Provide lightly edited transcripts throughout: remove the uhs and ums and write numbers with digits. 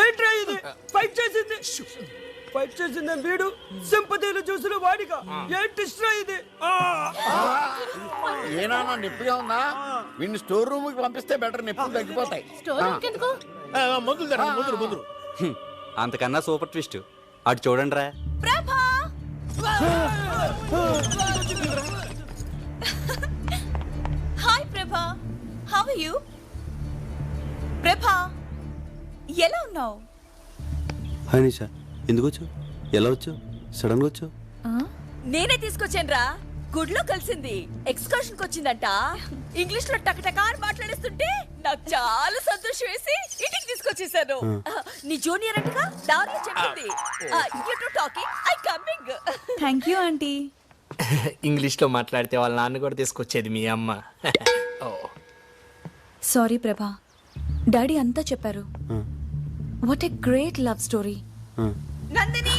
ఏంట్రా ఇది? ఫైట్ చేసింది వీడు, సింపతిలు చూసిన వాడిగా. ఏంటి ఇష్టం ఇది? ఏనా నొప్పిగా ఉందా? వీడిని స్టోర్ రూమ్ కి పంపిస్తే బెటర్, నొప్పులు తగ్గిపోతాయి. మందులు అంతకన్నా సూపర్ ట్విస్ట్ అటు చూడండి రా. హాయ్ ప్రభా, హౌ ఆర్ యు? ప్రభా, ఎలా ఉన్నావు? హాయ్ నిషా, ఎందుకు వచ్చావు? ఎలా వచ్చావు? సడన్ గా వచ్చావు? నేనే తీసుకొచ్చాను రా. గుడ్లో కలిసింది, ఎక్స్కర్షన్ కి వచ్చిందంట. ఇంగ్లీష్ లో టకటకా అని మాట్లాడేస్తుంటే నాకు చాలా సంతోషం వేసి ఇంటికి తీసుకొచ్చేసాను. నీ జూనియర్ అంటగా దారిలో చెప్పింది. You to talking, I coming. Thank you aunty. English లో మాట్లాడితే వాళ్ళ నాన్న కూడా తీసుకొచ్చేది మీ అమ్మ. సారీ ప్రభా, డాడీ అంతా చెప్పారు. What a great love story. Nandini,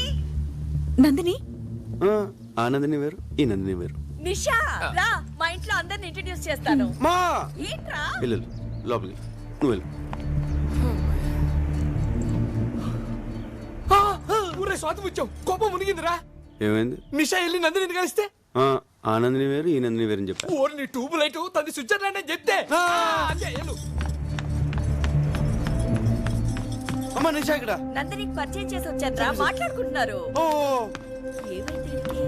Nandini ఆ నందిని వేరు, ఈ నందిని వేరు. నిషా రా, మా ఇంట్లో అందరిని ఇంట్రడ్యూస్ చేస్తాను. మా ఏంట్రా? వెళ్ళు లోపలికి, నువ్వు వెళ్ళు. ఊరే స్వాతం ఇచ్చావు, కోపం మునిగిందిరా. ఏమైంది? నిషా వెళ్ళి నందిని కలిస్తే ఆ నందిని వేరు, ఈ నందిని వేరు అని చెప్పా. ఓరి నీ ట్యూబ్ లైట్ తది స్విట్జర్లాండ్ అని చెప్తే. అమ్మా నిషా ఇక్కడ. నందినికి పరిచయం చేసి వచ్చారా, మాట్లాడుకుంటున్నారు. ఏమైంది వీడికి?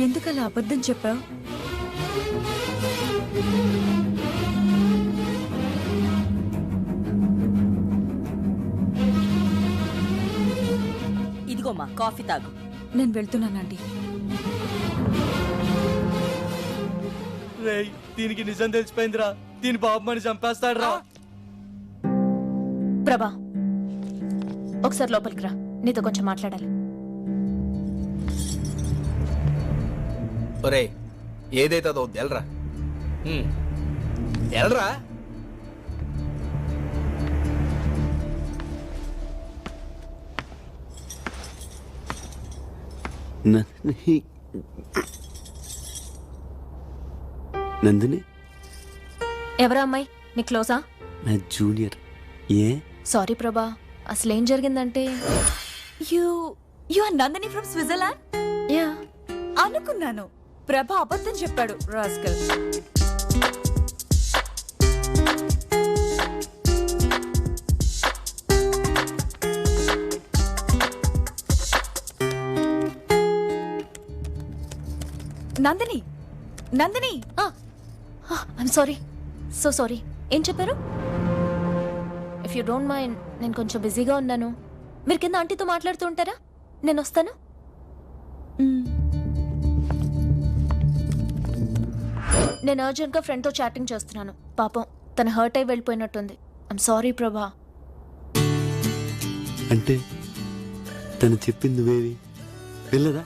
ఎందుకలా అబద్ధం చెప్పావు? ఇదిగోమ్మా, కాఫీ తాగు. నేను వెళ్తున్నానండి. రేయ్, దీనికి నిజం తెలిసిపోయిందిరా. దీని బాబు మని చంపేస్తాడు రా. ప్రభా, ఒకసారి లోపలికి రా, నీతో కొంచెం మాట్లాడాలి. ఒరే, ఏదైతే అదో ఎల్రా, ఎల్రా. నందిని ఎవరా అమ్మాయి? నీ క్లోజా? నా జూనియర్. ఏ? సారీ ప్రభా, అసలేం జరిగిందంటే you are Nandini from Switzerland? Yeah, అనుకున్నాను. ప్రభా అబద్ధం చెప్పాడు, rascal. Nandini, Nandini. I'm sorry, so sorry. ఏం చెప్పారు? ఇఫ్ యూ డోంట్ మైండ్, నేను కొంచెం బిజీగా ఉన్నాను. మీరు కింద ఆంటీతో మాట్లాడుతూ ఉంటారా? నేను వస్తాను. నేను అర్జెంట్గా ఫ్రెండ్తో చాటింగ్ చేస్తున్నాను. పాపం తను హర్ట్ అయి వెళ్ళిపోయినట్టుంది. ఐమ్ సారీ ప్రభా. అంటే తను చెప్పింది వేవి వెళ్ళదా?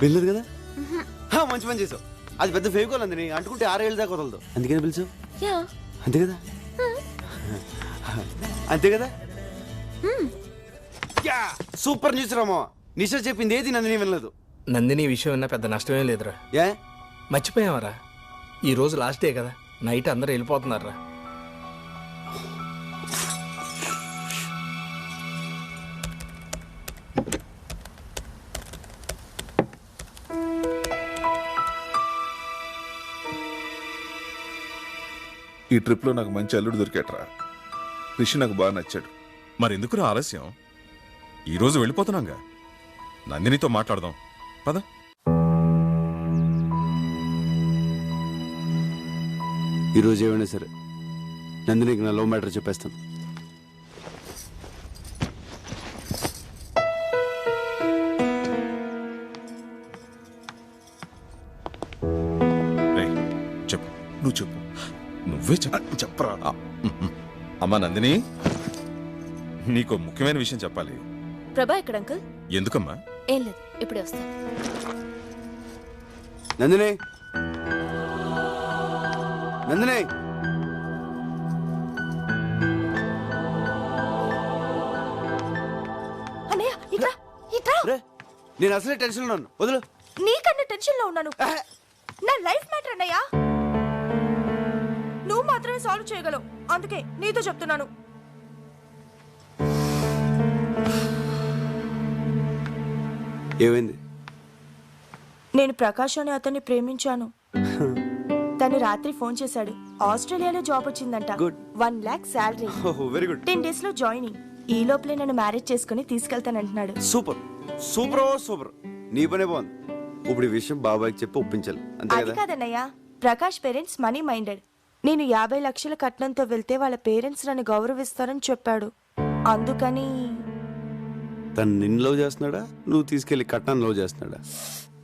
వెళ్ళదు కదా? మంచి పని చేసావు. అది పెద్ద ఫేకోల్ అంది, అంటుకుంటే 6 ఏళ్ళ దాకా వదలదు. అందుకని పిలిచావు. యా, అంతే కదా? అంతే కదా? సూపర్ న్యూస్ రామో. నిషా చెప్పింది ఏది నందిని వినలేదు. నందిని విషయం విన్నా పెద్ద నష్టమేం లేదురా. ఏ మర్చిపోయావరా, ఈ రోజు లాస్ట్ డే కదా, నైట్ అందరూ వెళ్ళిపోతున్నారా. ఈ ట్రిప్లో నాకు మంచి అల్లుడు దొరికాట్రా. రిషి నాకు బాగా నచ్చాడు. మరెందుకురా ఆలస్యం? ఈరోజు వెళ్ళిపోతున్నాగా, నందినితో మాట్లాడదాం పద. ఈరోజు ఏమైనా సరే నందినికి నా లవ్ మ్యాటర్ చెప్పేస్తాను. చెప్పు, నువ్వు చెప్పు. నువ్వే చెప్పరా. అమ్మా నందిని, నీకు ముఖ్యమైన విషయం చెప్పాలి. ప్రభా ఎక్కడ అంకుల్? ఎందుకమ్మా? ఏం లేదు, ఇప్పుడే వస్తాను. నందిని నందిని అన్నయ్య ఇట్రా ఇట్రా. రే నేను అసలే టెన్షన్ ఉన్నాను, వదులు. నీకన్నా టెన్షన్ లో ఉన్నాను. నా లైఫ్ మ్యాటర్ అన్నయ్య. నువ్వు మాత్రమే సాల్వ్ చేయగలవు, అందుకే నీతో చెప్తున్నాను. ఏమైంది? నేను ప్రకాష్ అనే అతన్ని ప్రేమించాను. తను రాత్రి ఫోన్ చేశాడు. ఆస్ట్రేలియాలో జాబ్ వచ్చిందంట. Good. 1 lakh salary. Very good. 10 days లో జాయినింగ్. ఈ లోపలే నన్ను మ్యారేజ్ చేసుకుని తీసుకెళ్తానంటున్నాడు. Super super super. నీ పనే బాగుంది. ఇప్పుడు ఈ విషయం బాబాయ్కి చెప్పి ఒప్పించాలి, అంతే అది కదా? కాదన్నయ్య, ప్రకాష్ పేరెంట్స్ మనీ మైండెడ్. నేను 50 లక్షల కట్నంతో వెళ్తే వాళ్ళ పేరెంట్స్ నన్ను గౌరవిస్తారని చెప్పాడు. అందుకని తను నిన్ను లవ్ చేస్తున్నాడా, నువ్వు తీసుకెళ్లి కట్నాన్ని లవ్ చేస్తున్నాడా?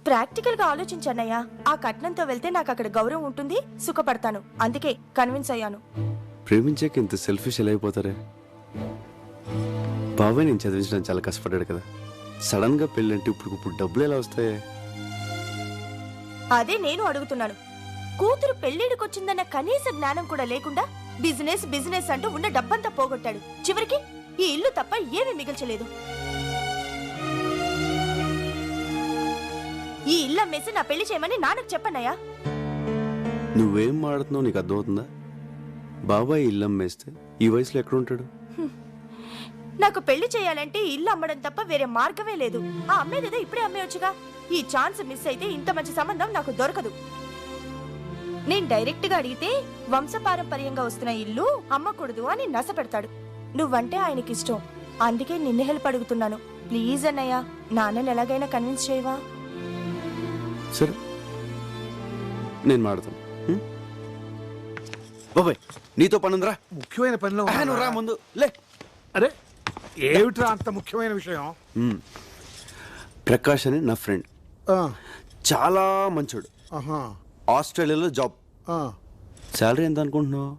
ప్రాక్టికల్ గా ఆలోచించన్నయ్య. ఆ కట్నంతో వెళ్తే నాకు అక్కడ గౌరవం ఉంటుంది, సుఖపడతాను. అందుకే కన్విన్స్ అయ్యాను. ప్రేమించాక ఇంత సెల్ఫిష్ ఎలా అయిపోతారే? బాబాయ్ నేను చదివించడం చాలా కష్టపడ్డాడు కదా. సడన్ గా పెళ్ళంటే ఇప్పుడు డబ్బులు ఎలా వస్తాయి? అదే నేను అడుగుతున్నాను. కూతురు పెళ్లిడికొచ్చిందన్న కనీస జ్ఞానం కూడా లేకుండా బిజినెస్ బిజినెస్ అంటూ ఉన్న డబ్బంతా పోగొట్టాడు. చివరికి ఈ ఇల్లు తప్ప ఏమీ మిగల్చలేదు. ఈ ఇల్లు అమ్మేసి నా పెళ్లి చేయమని నాన్నకు చెప్పన్నయ్యా. నువ్వేం మాడుతున్నావు నీకు అర్థమవుతుందా? బాబాయ్ ఇల్లు అమ్మేస్తే ఈ వయసులో ఎక్కడుంటాడు? నాకు పెళ్లి చేయాలంటే ఈ ఇల్లు అమ్మడం తప్ప వేరే మార్గమే లేదు. ఆ అమ్మేదేదో ఇప్పుడే అమ్మేయొచ్చుగా. ఈ ఛాన్స్ మిస్ అయితే ఇంత మంచి సంబంధం నాకు దొరకదు. నేను డైరెక్ట్ గా అడిగితే వంశపారంపర్యంగా వస్తున్న ఇల్లు అమ్మకూడదు అని నస పెడతాడు. నువ్వంటే ఆయనకి ఇష్టం, అందుకే నిన్ను హెల్ప్ అడుగుతున్నాను. ప్లీజ్ అన్నయ్య, నాన్నని ఎలాగైనా కన్విన్స్ చేయవా? సరే నేను మాడతాను. బాబాయ్ నీతో పనుందిరా. ముఖ్యమైన పనిలో నువ్వు రా ముందు లే. అరే ఏమిట్రా అంత ముఖ్యమైన విషయం? ప్రకాష్ అని నా ఫ్రెండ్, చాలా మంచోడు. ఆస్ట్రేలియాలో జాబ్. శాలరీ ఎంత అనుకుంటున్నావు?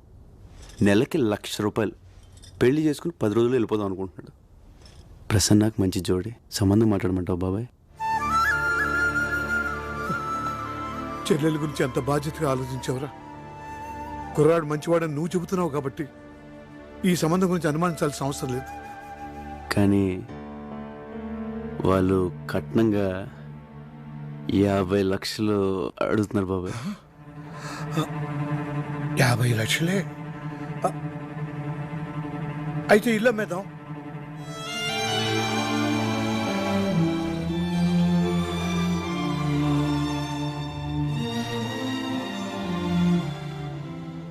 నెలకి ₹1,00,000. పెళ్లి చేసుకుని 10 రోజులు వెళ్ళిపోదాం అనుకుంటున్నాడు. ప్రసన్నకు మంచి జోడి, సంబంధం మాట్లాడమంటావు బాబాయ్? చెల్లెల గురించి అంత బాధ్యతగా ఆలోచించావురా? కుర్రాడు మంచివాడని నువ్వు చెబుతున్నావు కాబట్టి ఈ సంబంధం గురించి అనుమానించాల్సిన అవసరం లేదు. కానీ వాళ్ళు కట్నంగా 50 లక్షలు అడుగుతున్నారు బాబాయ్. 50 లక్షలే? అయితే ఇల్లు అమ్మేద్దాం.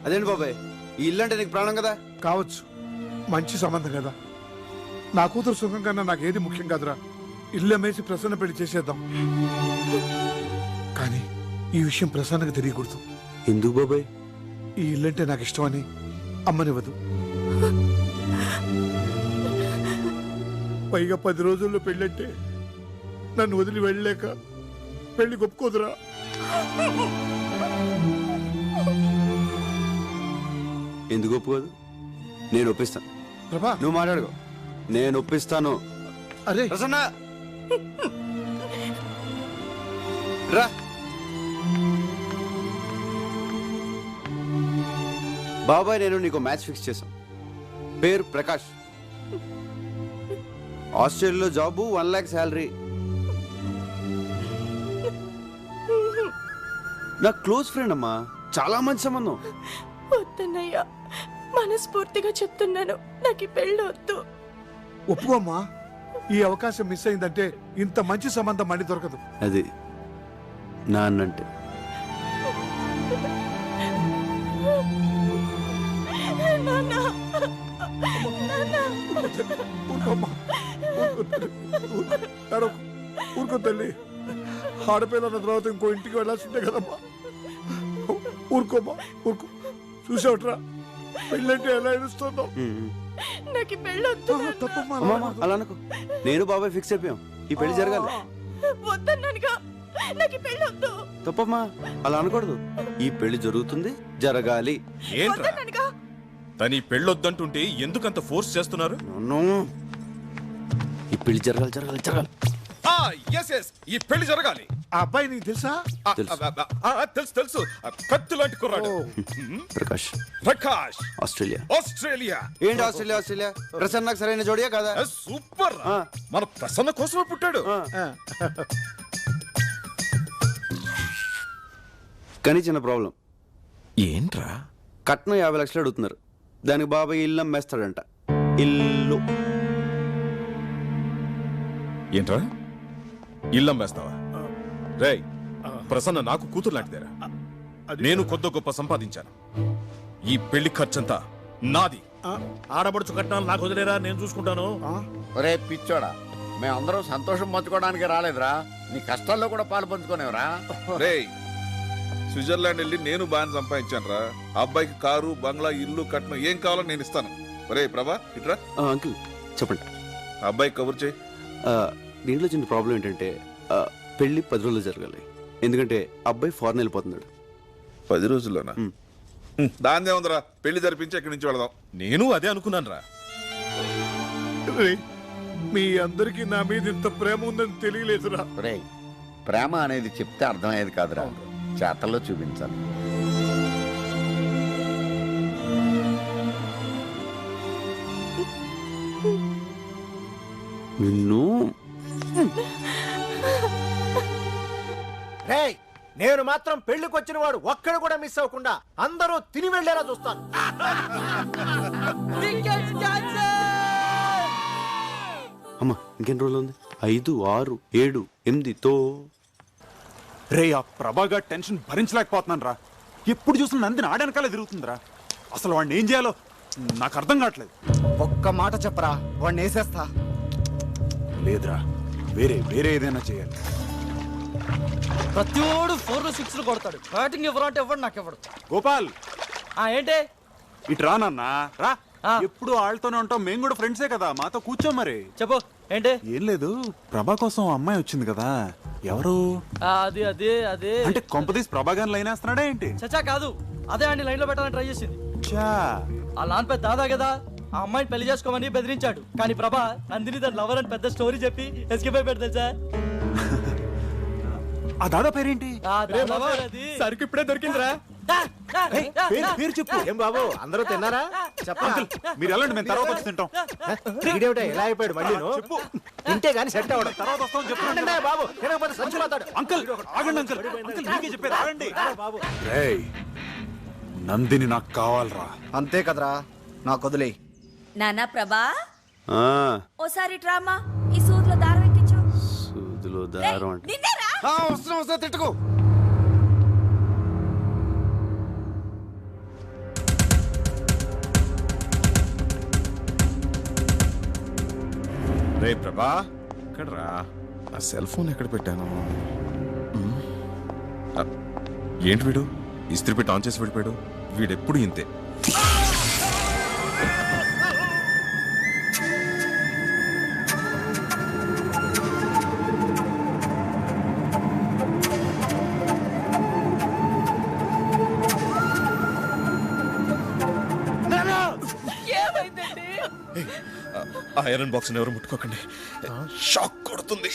అదేంటి బాబాయ్, ఈ ఇల్లు అంటే నీకు ప్రాణం కదా? కావచ్చు, మంచి సంబంధం కదా. నా కూతురు సుఖం కన్నా నాకేది ముఖ్యం కాదురా. ఇల్లు అమ్మేసి ప్రసన్న పెళ్లి చేసేద్దాం. కానీ ఈ విషయం ప్రసన్నకు తెలియకూడదు. ఎందుకు బాబాయ్? ఈ ఇల్లంటే నాకు ఇష్టమని అమ్మనివ్వదు. పైగా 10 రోజుల్లో పెళ్ళంటే నన్ను వదిలి వెళ్ళలేక పెళ్లి ఒప్పుకోదురా. ఎందుకు ఒప్పుకోదు? నేను ఒప్పిస్తాను. ప్రభా నువ్వు మాట్లాడుకో, నేను ఒప్పిస్తాను. అరే ప్రసన్న రా. బాబాయ్ నేను నీకు మ్యాచ్ ఫిక్స్ చేశాం. పేరు ప్రకాష్, ఆస్ట్రేలియాలో జాబు, 1 lakh శాలరీ. నా క్లోజ్ ఫ్రెండ్ అమ్మా, చాలా మంచి సంబంధం. వద్దన్నయ్య, మనస్ఫూర్తిగా చెప్తున్నాను, నాకు ఈ పెళ్ళి వద్దు. ఒప్పుకోమ్మా. ఈ అవకాశం మిస్ అయిందంటే ఇంత మంచి సంబంధం మళ్ళీ దొరకదు. అది నాన్నంటే. ఊరుకోమ్మా, ఊరుకో తల్లి. ఆడపిల్లల తర్వాత ఇంకో ఇంటికి వెళ్ళాల్సిందే కదమ్మా. ఊరుకోమ్మా, ఊరుకో. చూసావుట్రా పెళ్ళంటే ఎలా ఏడుస్తుందో. నాకు ఈ పెళ్ళి వద్దు. తప్పమ్మా, అలా అనుకో. నేను బాబాయ్ ఫిక్స్ అయిపోయాం, ఈ పెళ్లి జరగాలి. వద్దన్నానుగా, నాకు ఈ పెళ్ళి వద్దు. తప్పమ్మా, అలా అనకూడదు. ఈ పెళ్లి జరుగుతుంది, జరగాలి. ఏంట్రా వద్దన్నానుగా. తను ఈ పెళ్ళొద్దంటుంటే ఎందుకంత ఫోర్స్ చేస్తున్నారు? ఈ పెళ్లి జరగాలి, జరగాలి, జరగాలి. ఎస్ ఈ పెళ్లి జరగాలి. ఆ అబ్బాయి నీకు తెలుసా? తెలుసు తెలుసు, కత్తి లాంటి కుర్రాడు. ప్రకాష్ ప్రకాష్, ఆస్ట్రేలియా. ఆస్ట్రేలియా. ఏంటి ఆస్ట్రేలియా ప్రసన్నకు సరైన జోడియా కదా? సూపర్, మన ప్రసన్న కోసమే పుట్టాడు. కానీ చిన్న ప్రాబ్లం. ఏంట్రా? కట్నం 50 లక్షలు అడుగుతున్నారు. దానికి బాబాయ్ ఇల్లు అమ్మేస్తాడంట. ఇల్లు ఏంట్రా ఇల్లు అమ్మేస్తావా? రేయ్, ప్రసన్న నాకు కూతురు లాంటిదేరా. నేను కొద్ది గొప్ప సంపాదించాను. ఈ పెళ్లి ఖర్చంతా నాది. ఆడబడుచు కట్నాలు నాకు వదిలేరా, నేను చూసుకుంటాను. ఒరే పిచ్చోడా, మేమందరం సంతోషం పంచుకోవడానికి రాలేదురా, నీ కష్టాల్లో కూడా పాలు పంచుకోనేవరా. రేయ్, స్విట్జర్లాండ్ వెళ్ళి నేను బాగా సంపాదించాను రా. అబ్బాయికి కారు, బంగ్లా, ఇల్లు, కట్నం ఏం కావాలో నేను ఇస్తాను. ఒరే ప్రభా, ఇట్రా. అంకుల్ చెప్పండి. అబ్బాయి కబుర్ చేయి. దీంట్లో చిన్న ప్రాబ్లం ఏంటంటే పెళ్లి 10 రోజులు జరగాలి. ఎందుకంటే అబ్బాయి ఫారెన్ వెళ్ళిపోతున్నాడు. 10 రోజుల్లోనా? దాందే ఉందిరా, పెళ్లి జరిపించి ఇక్కడి నుంచి వెళదాం. నేను అదే అనుకున్నాను రా. రేయ్, మీ అందరికీ నా మీద ఇంత ప్రేమ ఉందని తెలియలేదురా. ఒరే, ప్రేమ అనేది చెప్తే అర్థమయ్యేది కాదురా, చేతల్లో చూపించాలి. నిన్ను రేయ్, నేను మాత్రం పెళ్లికి వచ్చిన వాడు ఒక్కడు కూడా మిస్ అవ్వకుండా అందరూ తిని వెళ్ళేలా చూస్తాను. అమ్మా ఇంకెన్ని రోజులు ఉంది? 5, 6, 7, 8తో. రే, ఆ ప్రభాగా టెన్షన్ భరించలేకపోతున్నాను రా. ఎప్పుడు చూసిన నందిని ఆడనకాలే తిరుగుతుందిరా. అసలు వాడిని ఏం చేయాలో నాకు అర్థం కావట్లేదు. ఒక్క మాట చెప్పరా, వాడిని వేసేస్తా. లేదురా, వేరే ఏదైనా చేయాలి. ప్రతివాడు 4 6 కొడతాడు. బ్యాటింగ్ ఎవరంటే ఎవడు నాకు ఎవడు. గోపాల్, ఏంటి ఇటు రా నాన్న, రా. ఎప్పుడు వాళ్ళతోనే ఉంటాం, మేము కూడా ఫ్రెండ్సే కదా, మాతో కూర్చో. మరి చెప్పు ఏంటి? ఏం లేదు, ప్రభా కోసం అమ్మాయి వచ్చింది కదా. ఎవరు? అది అదే అదే అంటే కొంపదీసి ప్రభా గారిని లైన్ వేస్తున్నాడా ఏంటి? చచ్చా కాదు, అదే అండి లైన్ లో పెట్టాలని ట్రై చేసింది. చా, ఆ లాన్ పెద్ద దాదా కదా, ఆ అమ్మాయిని పెళ్లి చేసుకోమని బెదిరించాడు. కానీ ప్రభా నందిని తన లవర్ అని పెద్ద స్టోరీ చెప్పి ఎస్కేప్ అయిపోయాడు తెలుసా. ఆ దాదా పేరేంటి? సరికి ఇప్పుడే దొరికిందిరా. పేరు చెప్పు. ఏం బాబు, అందరూ తిన్నారా? అంకుల్, మీరు వెళ్ళండి, మేము తర్వాత వచ్చి తింటాం. ఎలా అయిపోయాడు మళ్ళీ? చెప్పు. ఇంటే గాని సెట్ అవ్వడం. తర్వాత వస్తామని చెప్పండి బాబు, తినకపోతే సంచులవుతాడు. అంకుల్ ఆగండి, అంకుల్ మీకే చెప్పేది ఆగండి. రేయ్, నందిని నాకు కావాలరా. అంతే కదరా, నాకు వదిలే. నానా ప్రభా, ఓసారి డ్రామా ఈ సూదిలో దారం ఎక్కించు. సూదిలో దారం అంటే నిన్నేరా? వస్తున్నా తిట్టుకో. రే ప్రభా, ఎక్కడ్రా? ఆ సెల్ ఫోన్ ఎక్కడ పెట్టాను? ఏంటి వీడు ఇస్త్రీ పెట్టి ఆన్ చేసి వెళ్ళిపోయాడు? వీడెప్పుడు ఇంతే. ఏమైందండి? ఆ ఐరన్ బాక్స్ ఎవరు ముట్టుకోకండి, షాక్ కొడుతుంది.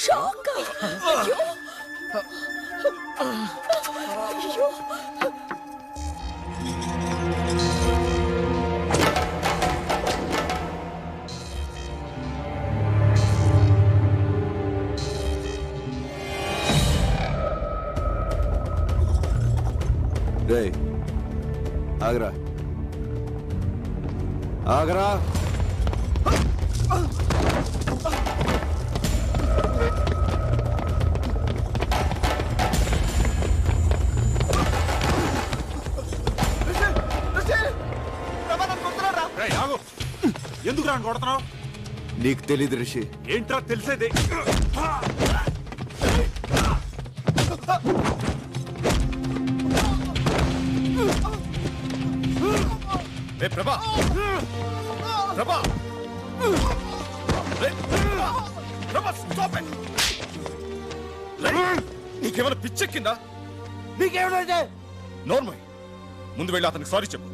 రేయ్, ఆగరా ఆగరా. ఎందుకు రాని కొడుతున్నావు? నీకు తెలీదు రిషి. ఏంట్రా తెలిసేది? ప్రభా, ప్రభా, నీకేమైనా పిచ్చెక్కిందా? నీకేమైతే నోర్మల్, ముందు వెళ్ళి అతనికి సారీ చెప్పు.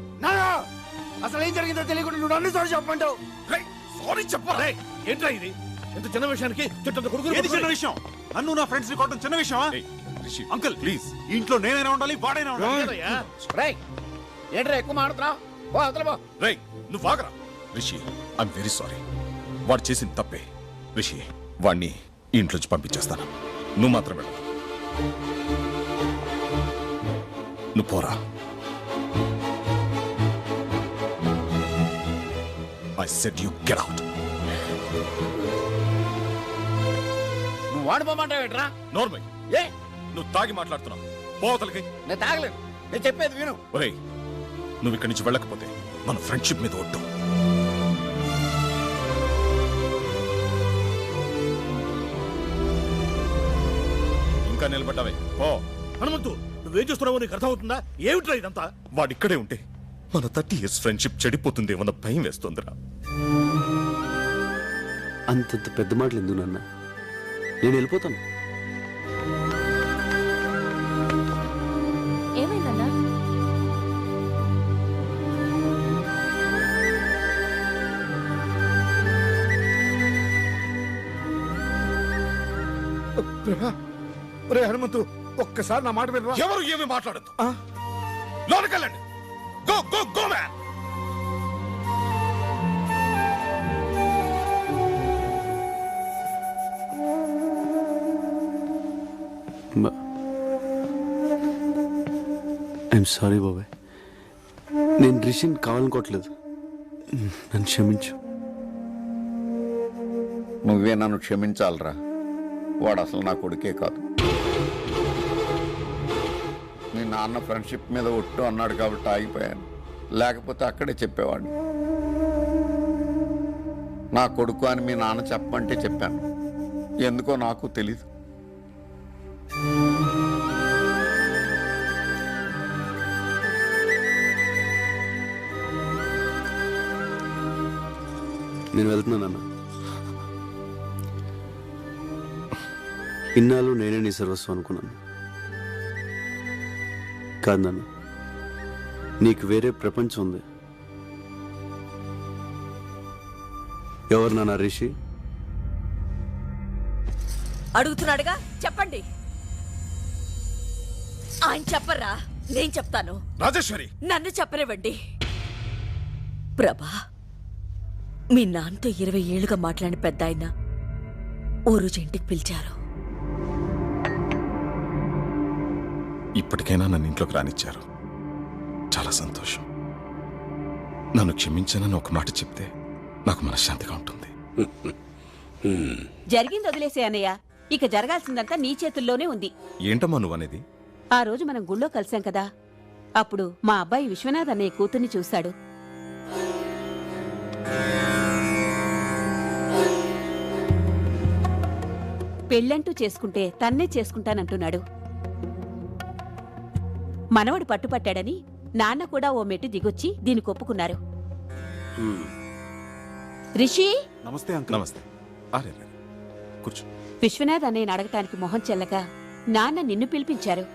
అసలు ఏం జరిగిందో తెలియకుండా నువ్వు అన్ని సార్లు చెప్పమంటావు. సారీ చెప్పరా? ఏంట్రా ఇది? ఎంత చిన్న విషయానికి చుట్టంత ఏది చిన్న కొడుకు విషయం? నన్ను నా ఫ్రెండ్స్ ని కొట్టడం చిన్న విషయమా? అంకుల్ ప్లీజ్, ఇంట్లో నేనైనా ఉండాలి, వాడైనా ఉండాలి. రేయ్ ఏంట్రా ఎక్కువ మాడుతున్నావు? పో అవతల పో. రేయ్ నువ్వు ఆగరా. Rishi I'm very sorry. వాడు చేసిన తప్పే. రిషి వాడిని ఇంట్లోంచి పంపించేస్తాను. నువ్వు మాత్రం వెళ్ళు. నువ్వు పోరా. I said you get out. నువ్వు వాడిపోమంటావేట్రా? నోర్మై, ఏ నువ్వు తాగి మాట్లాడుతున్నావు. పోతలకి. నేను తాగలేను, నేను చెప్పేది విను. ఒరేయ్ నువ్వు ఇక్కడి నుంచి వెళ్ళకపోతే మన ఫ్రెండ్షిప్ మీద ఒట్టు. ఇంకా నిలబడ్డావే పో. హనుమంతు, నువ్వేం చేస్తున్నావో నీకు అర్థమవుతుందా? ఏమిట్రా ఇదంతా? వాడిక్కడే ఉంటే మన 30 years ఫ్రెండ్షిప్ చెడిపోతుందేమన్న భయం వేస్తుందిరా. అంతంత పెద్ద మాటలు ఎందుకు నాన్న? నేను వెళ్ళిపోతాను. ఏమైందన్నా? రే హనుమంతు, ఒక్కసారి నా మాట వినరా? ఎవరు ఏమి మాట్లాడద్దు. లోనకెళ్ళండి. Go go go man. I'm sorry బాబాయ్, నేను రిషిని కావాలనుకోవట్లేదు. నన్ను క్షమించు. నువ్వే నన్ను క్షమించాలరా. వాడు అసలు నా కొడుకే కాదు. మీ నాన్న ఫ్రెండ్షిప్ మీద ఒట్టు అన్నాడు కాబట్టి ఆగిపోయాను. లేకపోతే అక్కడే చెప్పేవాడిని. నా కొడుకు అని మీ నాన్న చెప్పమంటే చెప్పాను. ఎందుకో నాకు తెలీదు. నేను వెళ్తున్నానన్నా. ఇన్నాళ్ళు నేనే నీ సర్వస్వం అనుకున్నాను. కాదు నాన్న, నీకు వేరే ప్రపంచం ఉంది. ఎవరు నాన్న రిషి? అడుగుతున్నాడుగా, చెప్పండి. ఆయన చెప్పరా, నేను చెప్తాను. రాజేశ్వరి, నన్ను చెప్పనివ్వండి. ప్రభా, మీ నాన్నతో 20 ఏళ్లుగా మాట్లాడిన పెద్ద ఆయన ఓ రోజు ఇంటికి పిలిచారు. ఇప్పటికైనా నన్ను ఇంట్లోకి రానిచ్చారు. చాలా సంతోషం. నన్ను క్షమించానని ఒక మాట చెప్తే నాకు మనశ్శాంతిగా ఉంటుంది. జరిగింది వదిలేసే అన్నయ్య, ఇక జరగాల్సిందంతా నీ చేతుల్లోనే ఉంది. ఏంటమ్మా నువ్వు అనేది? ఆ రోజు మనం గుళ్ళో కలిసాం కదా, అప్పుడు మా అబ్బాయి విశ్వనాథ్ అన్నయ్య కూతుర్ని చూశాడు. పెళ్ళంటూ చేసుకుంటే తన్నే చేసుకుంటానంటున్నాడు. మనవడు పట్టుపట్టాడని నాన్న కూడా ఓ మెట్టు దిగొచ్చి దీనికి ఒప్పుకున్నారు. రిషి, నమస్తే అంకుల్. నమస్తే. అరే కూర్చో. విశ్వనాథ్ అన్నయ్యని అడగటానికి మొహం చెల్లక నాన్న నిన్ను పిలిపించారు.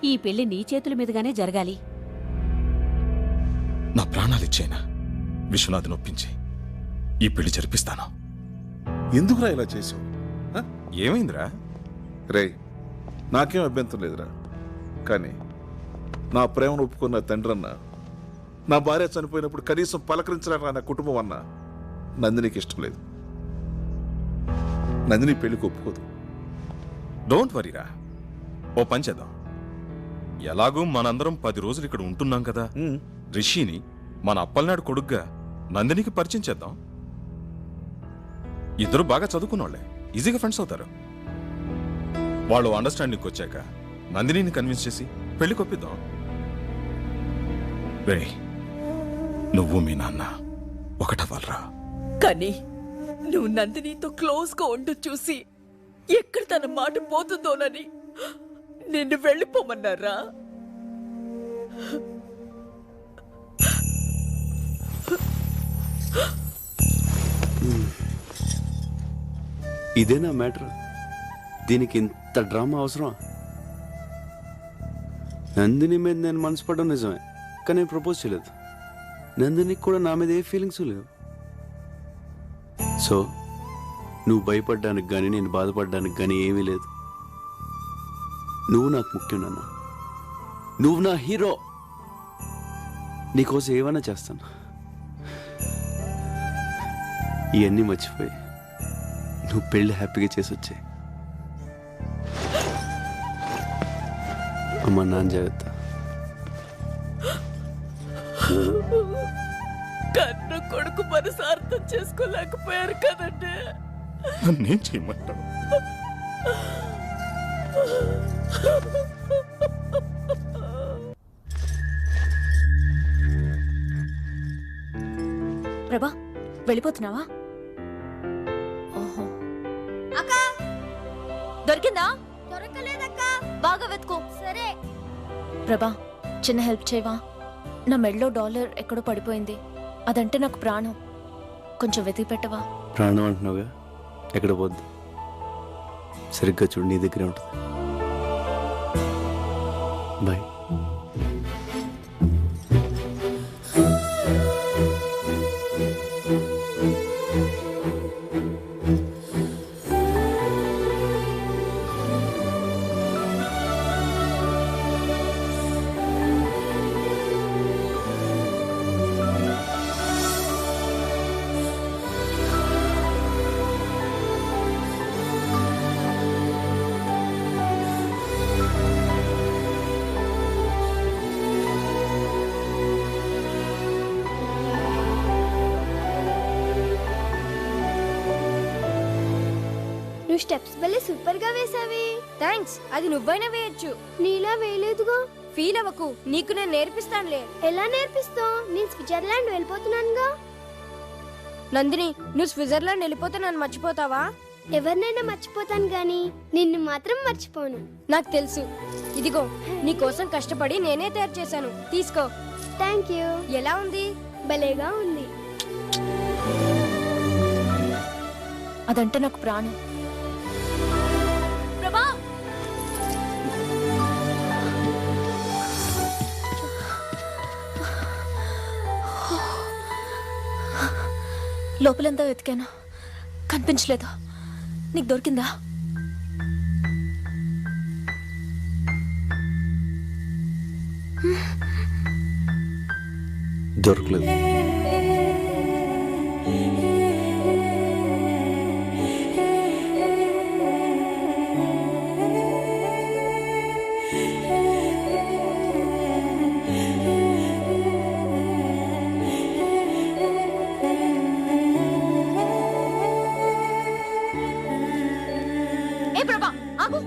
ఈ పెళ్లి నీ చేతుల మీదుగానే జరగాలి. నా ప్రాణాలిచ్చేనా విశ్వనాథ్ని ఒప్పించి ఈ పెళ్లి జరిపిస్తాను. ఎందుకురా ఇలా చేసావు? ఏమైందిరా? రే, నాకేం అభ్యంతరం లేదురా. కానీ నా ప్రేమను ఒప్పుకున్న తండ్రన్న, నా భార్య చనిపోయినప్పుడు కనీసం పలకరించడానికి నా కుటుంబం అన్న నందినికి ఇష్టం లేదు. నందిని పెళ్లికి ఒప్పుకోదు. డోంట్ వరీరా, ఓ పని చేద్దాం. ఎలాగూ మనందరం 10 రోజులు ఇక్కడ ఉంటున్నాం కదా, రిషిని మన అప్పలనాడు కొడుగ్గా నందినికి పరిచయం చేద్దాం. ఇద్దరు బాగా చదువుకున్నోళ్లే, ఈజీగా ఫ్రెండ్స్ అవుతారు. వాళ్ళు అండర్స్టాండింగ్కి వచ్చాక నందినిని కన్విన్స్ చేసి పెళ్లి కొప్పిద్దాం. రే, నువ్వు మీ నాన్న ఒకటవ్వాలరా. కానీ నువ్వు నందినితో క్లోజ్ గా ఉంటూ చూసి ఎక్కడ తన మాట పోతుందోనని నిన్ను వెళ్ళిపోమన్నారా? ఇదేనా మ్యాటర్? దీనికి ఇంత డ్రామా అవసరం? నందిని మీద నేను మనసు పడడం నిజమే, కానీ నేను ప్రపోజ్ చేయలేదు. నందినికి కూడా నా మీద ఏ ఫీలింగ్స్ లేవు. సో నువ్వు భయపడ్డానికి కానీ నేను బాధపడడానికి కానీ ఏమీ లేదు. నువ్వు నాకు ముఖ్యం నాన్న. నువ్వు నా హీరో. నీకోసం ఏమైనా చేస్తాను. ఇవన్నీ మర్చిపోయి నువ్వు పెళ్ళి హ్యాపీగా చేసి వచ్చాయి. అమ్మ నాన్న జాగ్రత్త. కన్న కొడుకు మనసు అర్థం చేసుకోలేకపోయారు కదండి. నన్నేం చేయమంటావు? ప్రభా వెళ్ళిపోతున్నావా? ఓహో. అక్క దొరికిందా? దొరకలేదక్క. బాగా వెతుకో. సరే. ప్రభా చిన్న హెల్ప్ చేయవా? నా మెడలో $1 ఎక్కడో పడిపోయింది. అదంటే నాకు ప్రాణం. కొంచెం వెతికి పెట్టవా? ప్రాణం అంటున్నావుగా, ఎక్కడ పోద్దు. సరిగ్గా చూడు, నీ దగ్గరే ఉంటుంది. బాయ్. నువ్వు స్టెప్స్ భలే సూపర్ గా వేసావి. థ్యాంక్స్. అది నువ్వైనా వేయొచ్చు. నీలా వేయలేదుగా. ఫీల్ అవ్వకు, నీకు నేను నేర్పిస్తానులే. ఎలా నేర్పిస్తావు? నేను స్విట్జర్లాండ్ వెళ్ళిపోతున్నానుగా. నందిని, నువ్వు స్విట్జర్లాండ్ వెళ్ళిపోతే నన్ను మర్చిపోతావా? ఎవరినైనా మర్చిపోతాను గాని నిన్ను మాత్రం మర్చిపోను. నాకు తెలుసు. ఇదిగో నీ కోసం కష్టపడి నేనే తయారు చేశాను. తీసుకో. Thank you. ఎలా ఉంది? భలేగా ఉంది. అదంటే నాకు ప్రాణం. ప్రభా లోపలంతా వెతికాను, కనిపించలేదు. నీకు దొరికిందా? దొరకలేదు. ఏ ప్రభా ఆగు.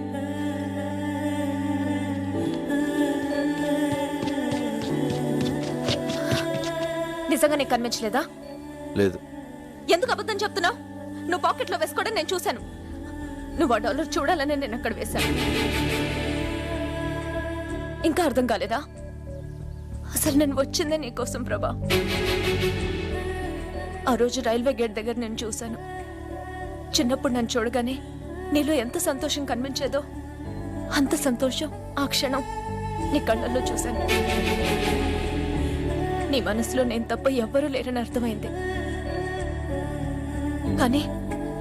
నిజంగా నీకు కనిపించలేదా? లేదు. ఎందుకు అబద్ధం చెప్తున్నావు? నువ్వు పాకెట్లో వేసుకోవడం నేను చూశాను. నువ్వు $1 చూడాలని నేను అక్కడ వేశాను. ఇంకా అర్థం కాలేదా? అసలు నేను వచ్చిందే నీకోసం ప్రభా. ఆ రోజు రైల్వే గేట్ దగ్గర నేను చూశాను. చిన్నప్పుడు నన్ను చూడగానే నీలో ఎంత సంతోషం కనిపించేదో అంత సంతోషం ఆ క్షణం నీ కళ్ళల్లో చూశాను. నీ మనసులో నేను తప్ప ఎవ్వరూ లేరని అర్థమైంది. కానీ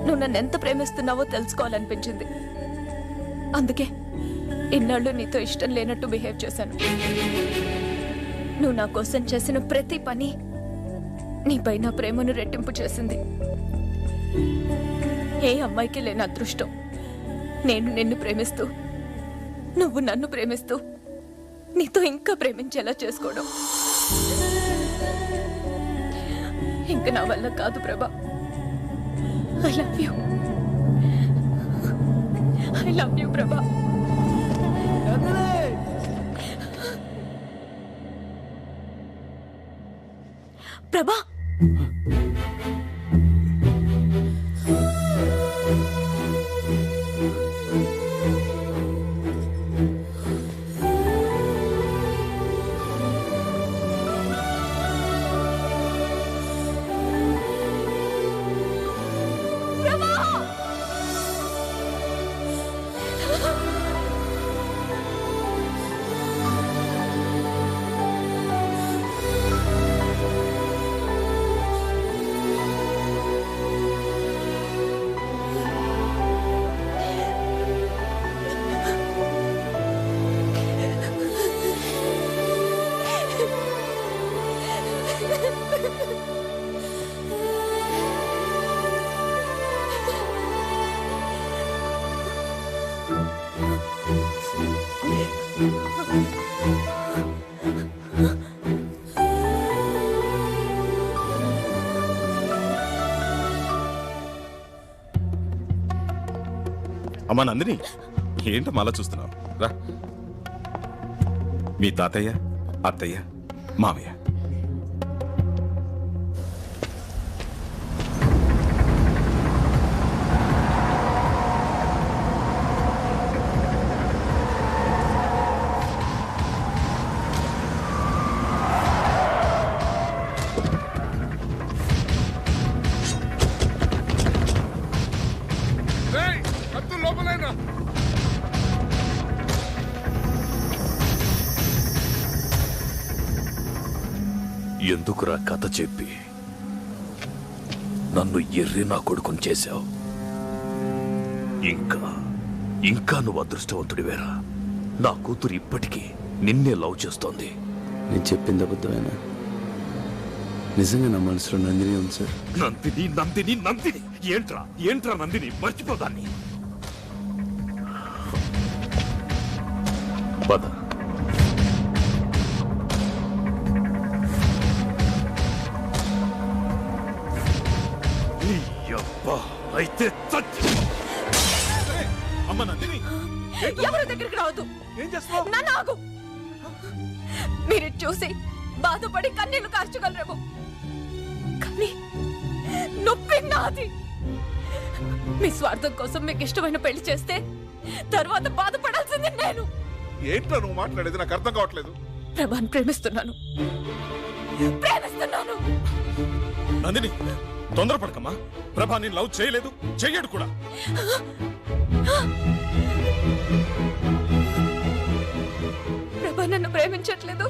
నువ్వు నన్ను ఎంత ప్రేమిస్తున్నావో తెలుసుకోవాలనిపించింది. అందుకే ఇన్నాళ్ళు నీతో ఇష్టం లేనట్టు బిహేవ్ చేశాను. నువ్వు నా కోసం చేసిన ప్రతి పని నీపై నా ప్రేమను రెట్టింపు చేసింది. ఏ అమ్మాయికి లేని అదృష్టం నేను నిన్ను ప్రేమిస్తూ నువ్వు నన్ను ప్రేమిస్తూ నీతో ఇంకా ప్రేమించేలా చేసుకోవడం. ఇంక నా వల్ల కాదు ప్రభా. I love you. I love you ప్రభా. ప్రభా అమ్మా నందిని, ఏంటమ్మా అలా చూస్తున్నావు? రా. మీ తాతయ్య, అత్తయ్య, మామయ్య. ఎందుకురా కథ చెప్పి నన్ను ఎర్రి నా కొడుకుని చేశావు? ఇంకా నువ్వు అదృష్టవంతుడివేరా. నా కూతురు ఇప్పటికీ నిన్నే లవ్ చేస్తోంది. నేను చెప్పింది అబద్ధమేనా? నిజంగా నా మనసులో నందిని ఉంది సార్. నందిని నందిని నందిని ఏంట్రా నందిని, మర్చిపోదాన్ని. పద. అయితే అమ్మ నందిని, ఎవరి దగ్గరికి రావద్దు. ఏం చేస్తావు? నన్ను ఆగు. మీరు చూసి బాధపడి కన్నీళ్లు కార్చగలరేమో, కానీ నొప్పి నాది. మీ స్వార్థం కోసం మీకు ఇష్టమైన పెళ్లి చేస్తే తర్వాత బాధపడాల్సింది నేను. ఏంటో నువ్వు మాట్లాడేది నాకు అర్థం కావట్లేదు. ప్రభాని ప్రేమిస్తున్నాను. నందిని, తొందరపడకమ్మా. ప్రభా నేను లవ్ చేయలేదు, చెయ్యడు కూడా. ప్రభా నన్ను ప్రేమించట్లేదు.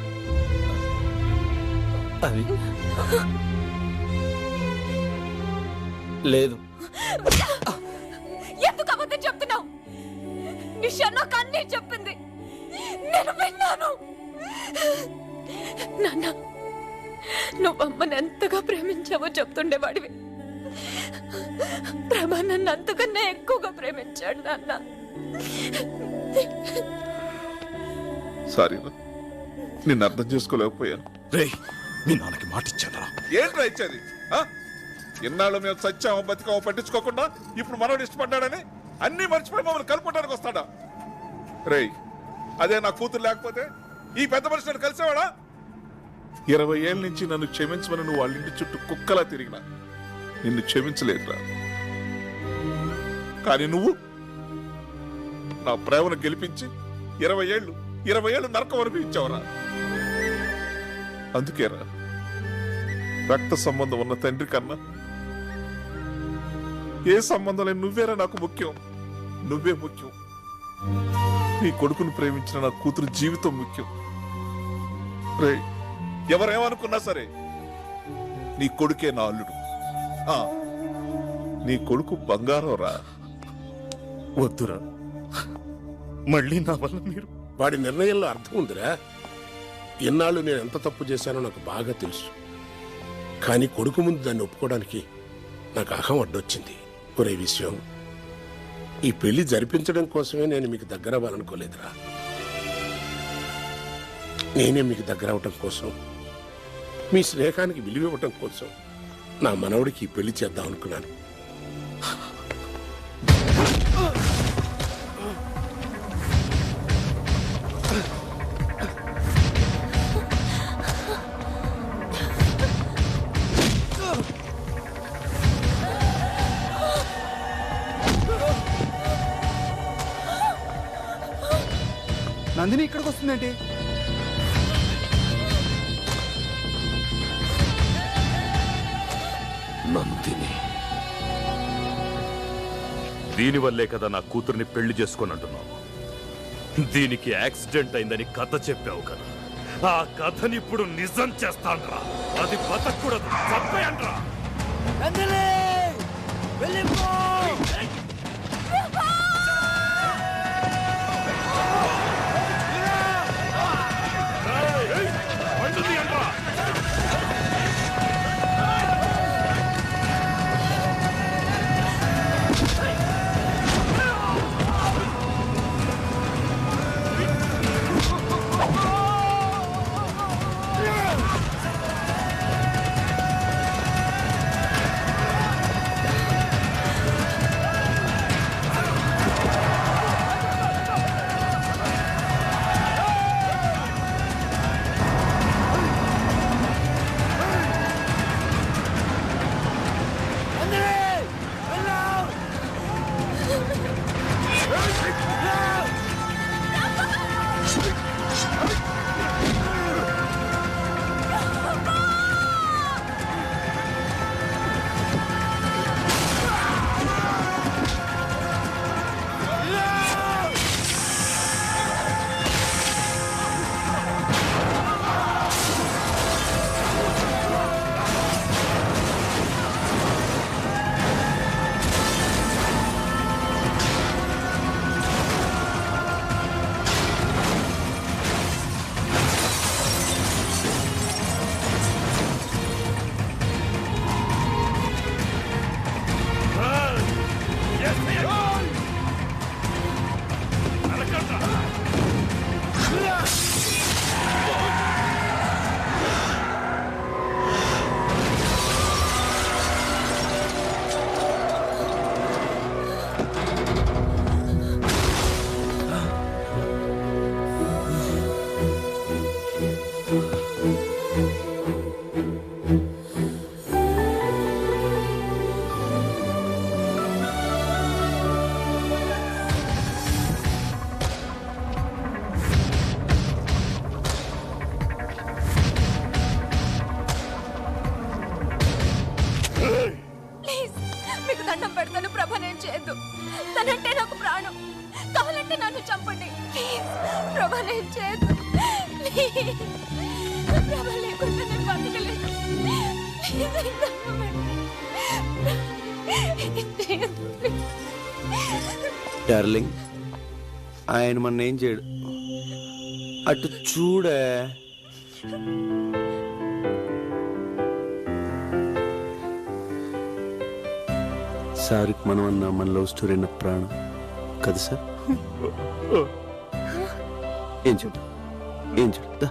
అది లేదు. ఎందుకు అబద్ధం చెప్తున్నావు? నిషా నాకు అన్నీ చెప్పింది, నేను విన్నాను. నాన్న, నువ్వు అమ్మని ఎంతగా ప్రేమించావో చెప్తుండేవాడివి. ప్రభా నన్ను అంతకన్నా ఎక్కువగా ప్రేమించాడు నాన్న. సారీ, నిన్ను అర్థం చేసుకోలేకపోయాను. రే, మీ నాన్నకి మాట ఇచ్చారా? ఏంట్రా ఇచ్చేది? ఇన్నాళ్ళు మేము సత్యామో బతికామో పట్టించుకోకుండా ఇప్పుడు మనోడు ఇష్టపడ్డాడని అన్ని మర్చిపోయి మమ్మల్ని కలుపుకోవడానికి వస్తాడా? రేయ్, అదే నా కూతురు లేకపోతే ఈ పెద్ద మనిషిని కలిసేవాడా? 20 ఏళ్ళ నుంచి నన్ను క్షమించమని నువ్వు వాళ్ళ ఇంటి చుట్టూ కుక్కలా తిరిగినా నిన్ను క్షమించలేదురా. కానీ నువ్వు నా ప్రేమను గెలిపించి 20 ఏళ్ళు నరకం అనిపించావురా. అందుకేరా రక్త సంబంధం ఉన్న తండ్రి కన్నా ఏ సంబంధం లేని నువ్వేరా నాకు ముఖ్యం. నువ్వే ముఖ్యం. నీ కొడుకును ప్రేమించిన నా కూతురు జీవితం ముఖ్యం. రే, ఎవరేమనుకున్నా సరే నీ కొడుకే నా అల్లుడు. నీ కొడుకు బంగారం రా. వద్దురా, మళ్ళీ నా వల్ల మీరు. వాడి నిర్ణయంలో అర్థం ఉందిరా. ఇన్నాళ్ళు నేను ఎంత తప్పు చేశానో నాకు బాగా తెలుసు. కానీ కొడుకు ముందు దాన్ని ఒప్పుకోవడానికి నాకు అహం అడ్డొచ్చింది. ఒరే విషయం, ఈ పెళ్లి జరిపించడం కోసమే నేను మీకు దగ్గర అవ్వాలనుకోలేదురా. నేనే మీకు దగ్గర అవటం కోసం, మీ స్నేహానికి విలువ ఇవ్వటం కోసం నా మనవడికి ఈ పెళ్లి చేద్దాం అనుకున్నాను. నందిని ఇక్కడికి వస్తుందేంటి? నందిని, దీనివల్లే కదా నా కూతుర్ని పెళ్లి చేసుకొని అంటున్నావు. దీనికి యాక్సిడెంట్ అయిందని కథ చెప్పావు కదా, ఆ కథని ఇప్పుడు నిజం చేస్తాన్రా. అది బతకూడదు, చంపేయండ్రా. దండం పెడతాను ప్రభా, నేను చేయొద్దు. తనంటే నాకు ప్రాణం. కావాలంటే నన్ను చంపండి ప్లీజ్. ప్రభా నేను చేయొద్దు. ప్లీజ్. ప్రభా లేకుండా నేను బతకలేను. ప్లీజ్, దండం పెట్టండి. డార్లింగ్, ఆయన మన ఏం చేయడు. అటు చూడే. సార్కి మనం అన్న మన లవ్ స్టోరీ నా ప్రాణం కదా సార్? ఏం చూడు, ఏం చూడు.